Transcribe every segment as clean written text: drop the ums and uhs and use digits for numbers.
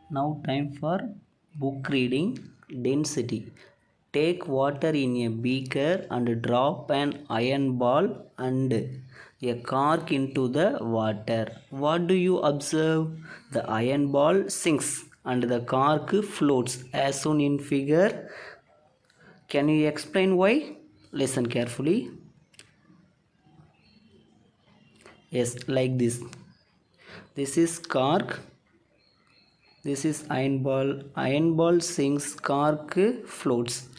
Now time for book reading. Density. Take water in a beaker and drop an iron ball and a cork into the water. What do you observe? The iron ball sinks and the cork floats as shown in figure. Can you explain why? Listen carefully. Yes, like this. This is cork. This is iron ball. Iron ball sinks, cork floats.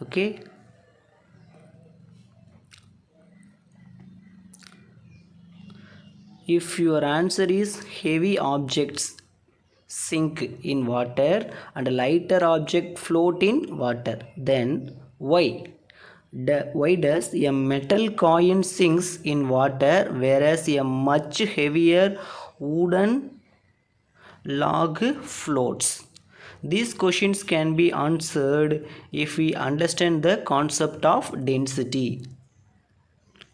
Okay. If your answer is heavy objects sink in water and lighter object float in water, then why? Why does a metal coin sinks in water whereas a much heavier wooden log floats? These questions can be answered if we understand the concept of density.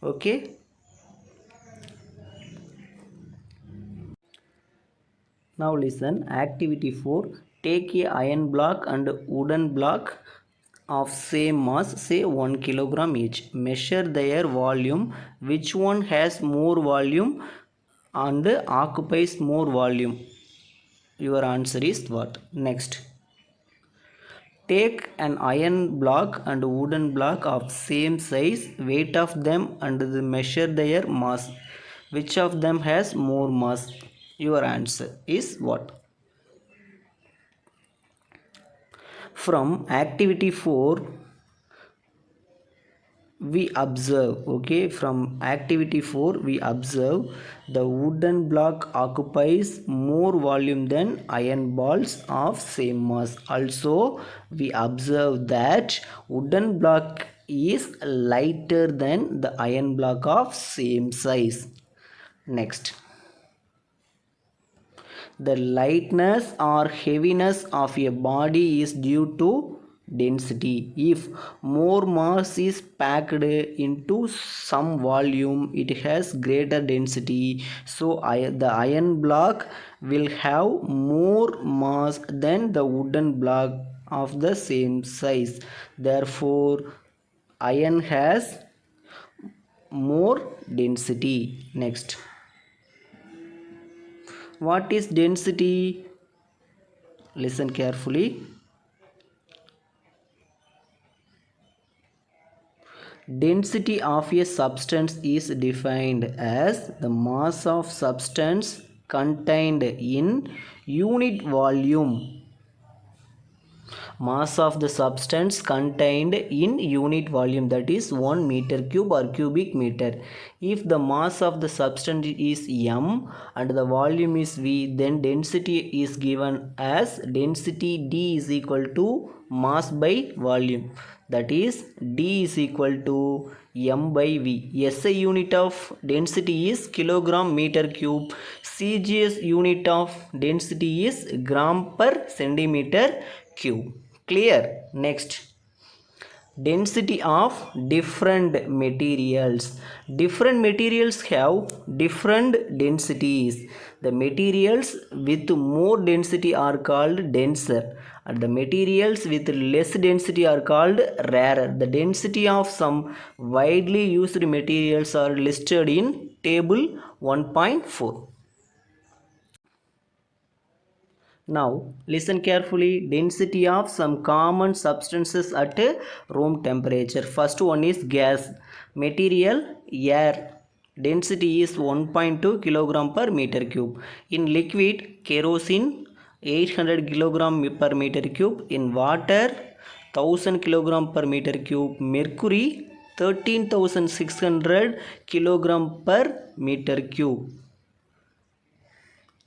Okay. Now listen, activity 4. Take a iron block and wooden block of same mass, say 1 kilogram each. Measure their volume. Which one has more volume and occupies more volume? Your answer is what? Next. Take an iron block and wooden block of same size, weight of them and measure their mass. Which of them has more mass? Your answer is what? From activity 4 we observe, okay, from activity 4 we observe the wooden block occupies more volume than iron balls of same mass. Also we observe that wooden block is lighter than the iron block of same size. Next, the lightness or heaviness of a body is due to density. If more mass is packed into some volume, it has greater density. So the iron block will have more mass than the wooden block of the same size. Therefore, iron has more density. Next, what is density? Listen carefully. Density of a substance is defined as the mass of substance contained in unit volume. Mass of the substance contained in unit volume, that is 1 meter cube or cubic meter. If the mass of the substance is m and the volume is v, then density is given as density d is equal to mass by volume, that is d is equal to m by v. SI unit of density is kilogram meter cube. CGS unit of density is gram per centimeter cube. Clear? Next, density of different materials. Different materials have different densities. The materials with more density are called denser and the materials with less density are called rarer. The density of some widely used materials are listed in table 1.4. Now listen carefully. Density of some common substances at room temperature. First one is gas. Material air. Density is 1.2 kilogram per meter cube. In liquid kerosene 800 kilogram per meter cube. In water 1000 kilogram per meter cube. Mercury 13,600 kilogram per meter cube.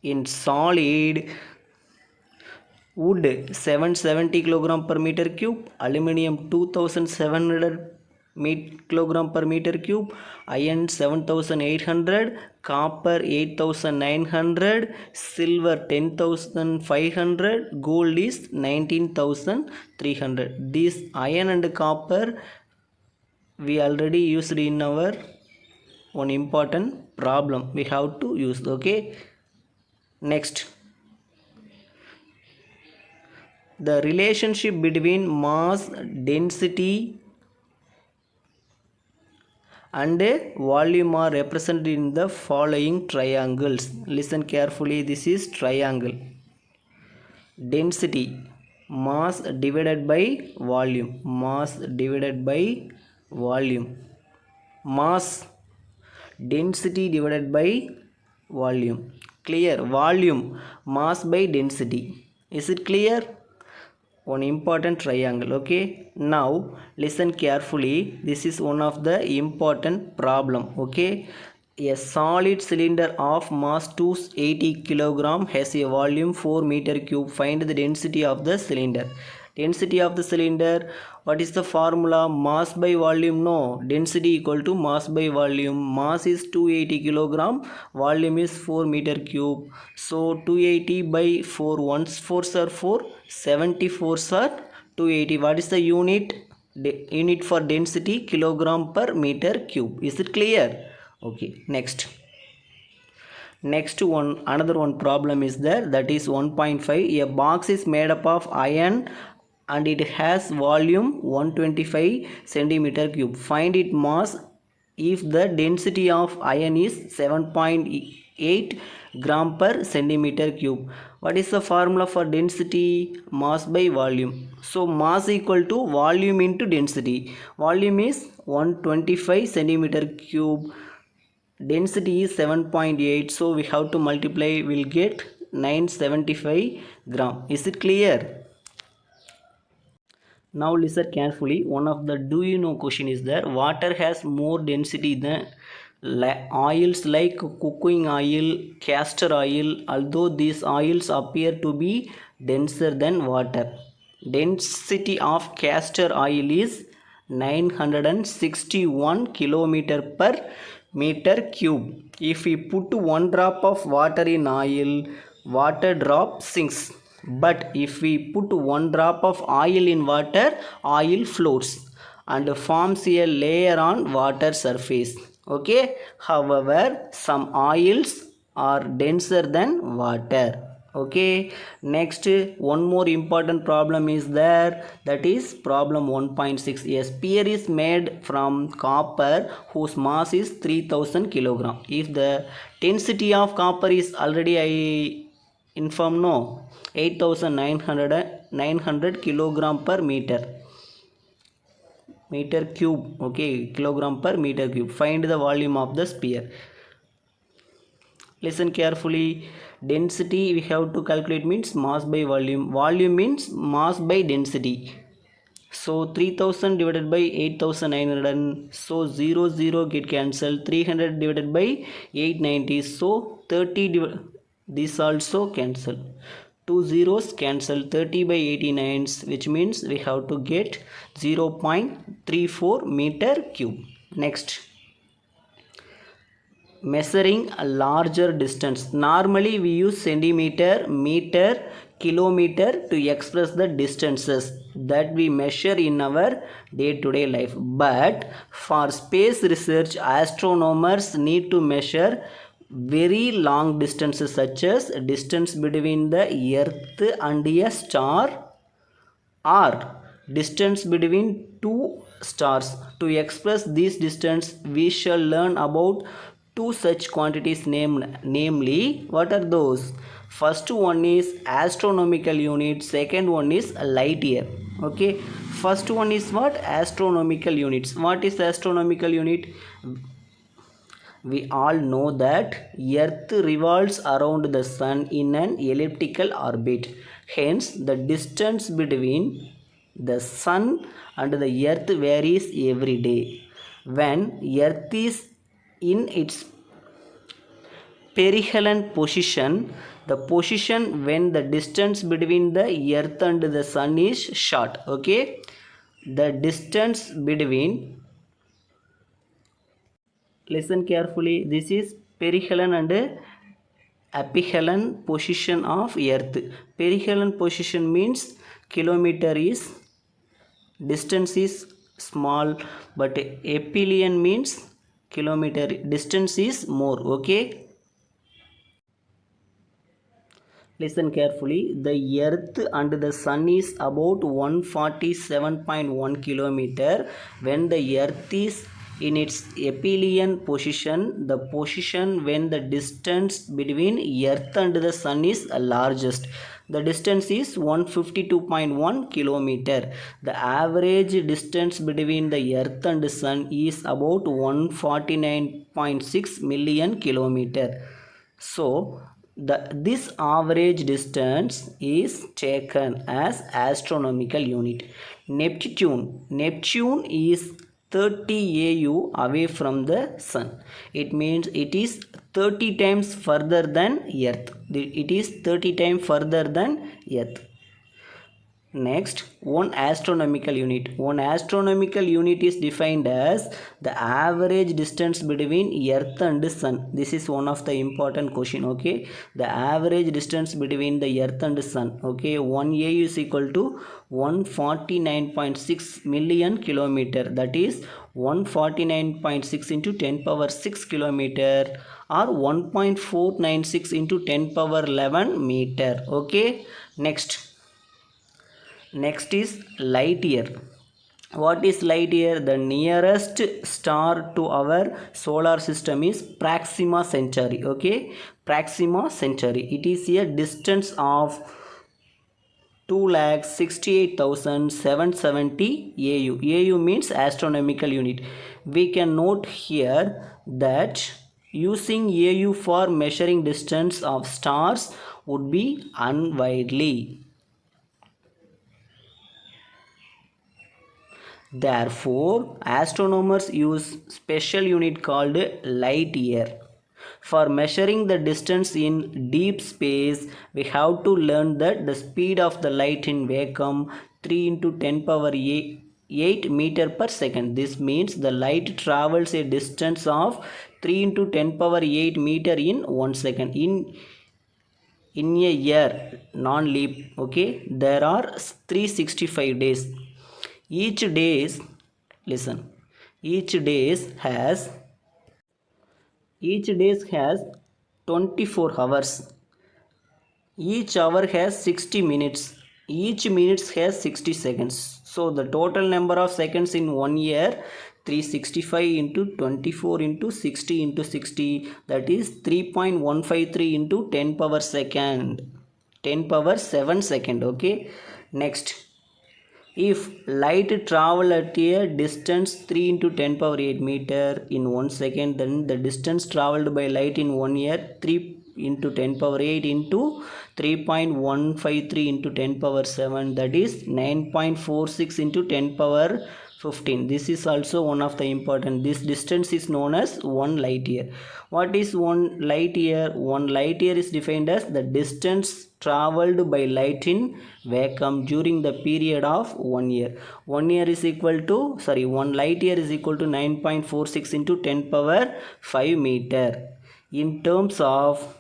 In solid, wood 770 kilogram per meter cube, aluminum 2700 kilogram per meter cube, iron 7800, copper 8900, silver 10500, gold is 19300. This iron and copper we already used in our one important problem we have to use. Okay, next, The relationship between mass, density and volume are represented in the following triangles. Listen carefully, this is triangle. Density, mass divided by volume, mass divided by volume, mass, density divided by volume. Clear? Volume, mass by density. Is it clear? One important triangle. Okay, now listen carefully, this is one of the important problem. Okay, a solid cylinder of mass 280 kilogram has a volume 4 meter cube. Find the density of the cylinder. Density of the cylinder, what is the formula? Mass by volume. No, density equal to mass by volume. Mass is 280 kilogram, volume is 4 meter cube. So 280 by 4, 1s 4s are 4, 74s are 280. What is the unit? Unit for density, kilogram per meter cube. Is it clear? Okay, next one, another one problem is there, that is 1.5. A box is made up of iron and it has volume 125 centimeter cube. Find its mass if the density of iron is 7.8 gram per centimeter cube. What is the formula for density? Mass by volume. So mass equal to volume into density. Volume is 125 centimeter cube, density is 7.8, so we have to multiply, we'll get 975 gram. Is it clear? Now listen carefully, one of the do you know question is there. Water has more density than oils like cooking oil, castor oil, although these oils appear to be denser than water. Density of castor oil is 961 kilometer per meter cube. If we put 1 drop of water in oil, water drop sinks. But if we put 1 drop of oil in water, oil floats and forms a layer on water surface. Okay, however some oils are denser than water. Okay, next one more important problem is there, that is problem 1.6. A spear is made from copper whose mass is 3000 kilogram. If the density of copper is already I inform, no, 8900 kilogram per meter cube. Okay, kilogram per meter cube. Find the volume of the sphere. Listen carefully, density we have to calculate means mass by volume, volume means mass by density. So 3000 divided by 8900, so 0 get cancelled, 300 divided by 890, so 30 this also cancel, 2 zeros cancel, 30 by 89, which means we have to get 0.34 meter cube. Next, measuring a larger distance. Normally we use centimeter, meter, kilometer to express the distances that we measure in our day-to-day life. But for space research, astronomers need to measure very long distances, such as distance between the earth and a star, or distance between two stars. To express this distance, we shall learn about two such quantities namely, what are those? First one is astronomical unit, second one is light year. Okay, first one is what? Astronomical units. What is astronomical unit? We all know that earth revolves around the sun in an elliptical orbit. Hence the distance between the sun and the earth varies every day. When earth is in its perihelion position, the position when the distance between the earth and the sun is short. Okay, the distance between, listen carefully, this is perihelion and aphelion position of earth. Perihelion position means kilometer is distance is small, but aphelion means kilometer distance is more. Okay, Listen carefully. The Earth and the Sun is about 147.1 kilometer. When the Earth is in its aphelion position, the position when the distance between Earth and the Sun is largest. The distance is 152.1 kilometer. The average distance between the Earth and the Sun is about 149.6 million kilometer. So this average distance is taken as astronomical unit. Neptune is 30 AU away from the sun. It means it is 30 times further than Earth. It is 30 times further than Earth. Next, one astronomical unit. One astronomical unit is defined as the average distance between Earth and Sun. This is one of the important question. Okay, the average distance between the Earth and Sun. Okay, 1 AU is equal to 149.6 million kilometer. That is 149.6 into 10 power 6 kilometer, or 1.496 into 10 power 11 meter. Okay, next is light year. What is light year? The nearest star to our solar system is Proxima Centauri. Okay, Proxima Centauri. It is a distance of 2,68,770 AU. AU means astronomical unit. We can note here that using AU for measuring distance of stars would be unwieldy. Therefore, astronomers use special unit called light year. For measuring the distance in deep space, we have to learn that the speed of the light in vacuum 3 into 10 power 8 meter per second. This means the light travels a distance of 3 into 10 power 8 meter in 1 second. In a year, non-leap, okay, there are 365 days. Each days, listen, each days has each days has 24 hours. Each hour has 60 minutes. Each minute has 60 seconds. So the total number of seconds in 1 year, 365 into 24 into 60 into 60, that is 3.153 into 10 power second, 10 power 7 second. Okay, next, if light travel at a distance 3 into 10 power 8 meter in 1 second, then the distance traveled by light in 1 year, 3 into 10 power 8 into 3.153 into 10 power 7, that is 9.46 into 10 power 15. This is also one of the important. This distance is known as 1 light year. What is 1 light year? 1 light year is defined as the distance traveled by light in vacuum during the period of 1 year. 1 year is equal to 1 light year is equal to 9.46 into 10 power 5 meter. In terms of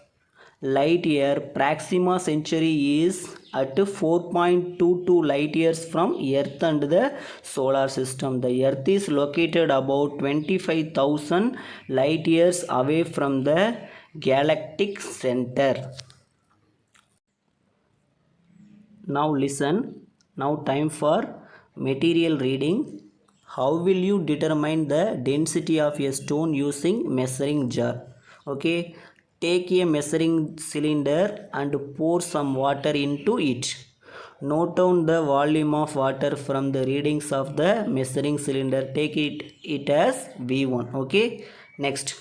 light year, Proxima Centauri is at 4.22 light years from Earth and the solar system. The Earth is located about 25,000 light years away from the galactic center. Now listen. Now time for material reading. How will you determine the density of a stone using measuring jar? Okay, take a measuring cylinder and pour some water into it. Note down the volume of water from the readings of the measuring cylinder. Take it as V1. Okay, next.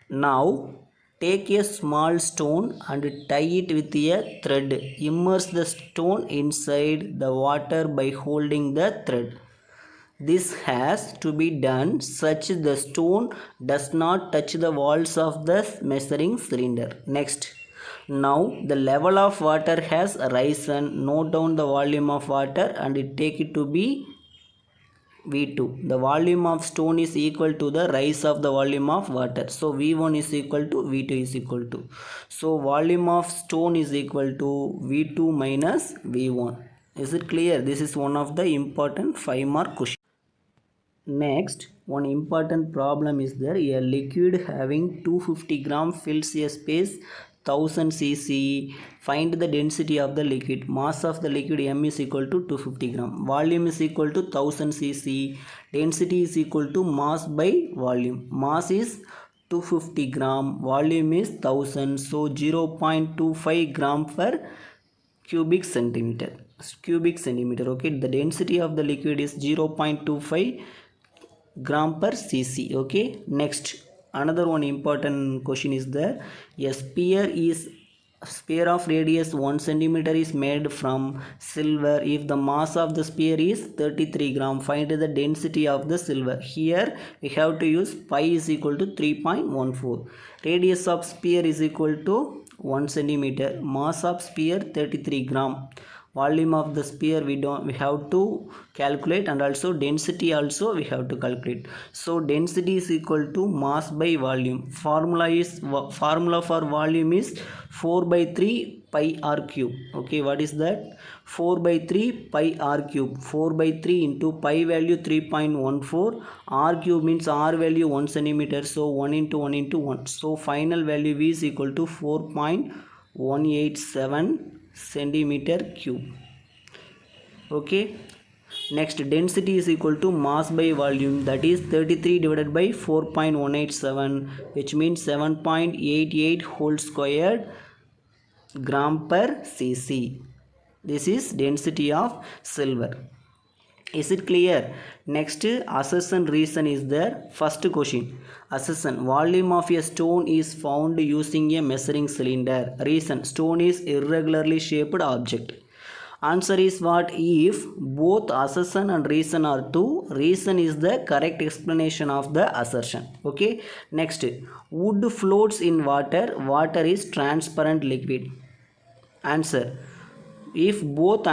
Now take a small stone and tie it with a thread. Immerse the stone inside the water by holding the thread. This has to be done such the stone does not touch the walls of the measuring cylinder. Next. Now the level of water has risen. Note down the volume of water and take it to be V2. The volume of stone is equal to the rise of the volume of water. So V1 is equal to V2 is equal to. So volume of stone is equal to V2 minus V1. Is it clear? This is one of the important 5-mark question. Next, one important problem is there. A liquid having 250 gram fills a space 1000 cc. Find the density of the liquid. Mass of the liquid m is equal to 250 gram. Volume is equal to 1000 cc. Density is equal to mass by volume. Mass is 250 gram. Volume is 1000. So 0.25 gram per cubic centimeter. Okay, the density of the liquid is 0.25 gram per cc. Okay, next another one important question is there. A sphere of radius 1 centimeter is made from silver. If the mass of the sphere is 33 gram, find the density of the silver. Here we have to use pi is equal to 3.14. Radius of sphere is equal to 1 centimeter. Mass of sphere 33 gram. Volume of the sphere we have to calculate, and also density also we have to calculate. So density is equal to mass by volume. Formula for volume is 4 by 3 pi r cube. Okay, what is that? 4 by 3 pi r cube. 4 by 3 into pi value 3.14. R cube means r value 1 centimeter. So 1 into 1 into 1. So final value v is equal to 4.187 centimeter cube. Okay, next density is equal to mass by volume, that is 33 divided by 4.187, which means 7.88 whole squared gram per cc. This is density of silver. Is it clear? Next, assertion reason is there. First question, assertion: volume of a stone is found using a measuring cylinder. Reason: stone is irregularly shaped object. Answer is what? If both assertion and reason are true, reason is the correct explanation of the assertion. Okay, next, wood floats in water. Water is transparent liquid. Answer: if both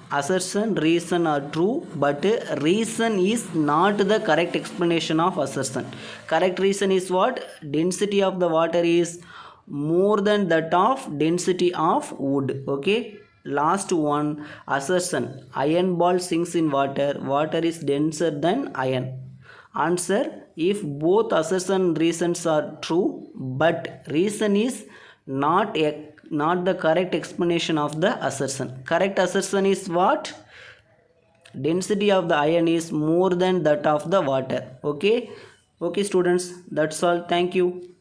assertion reason are true, but reason is not the correct explanation of assertion. Correct reason is what? Density of the water is more than that of density of wood. Okay, last one, assertion: iron ball sinks in water. Water is denser than iron. Answer: if both assertion reasons are true, but reason is not the correct explanation of the assertion. Correct assertion is what? Density of the iron is more than that of the water. Okay, students, that's all. Thank you.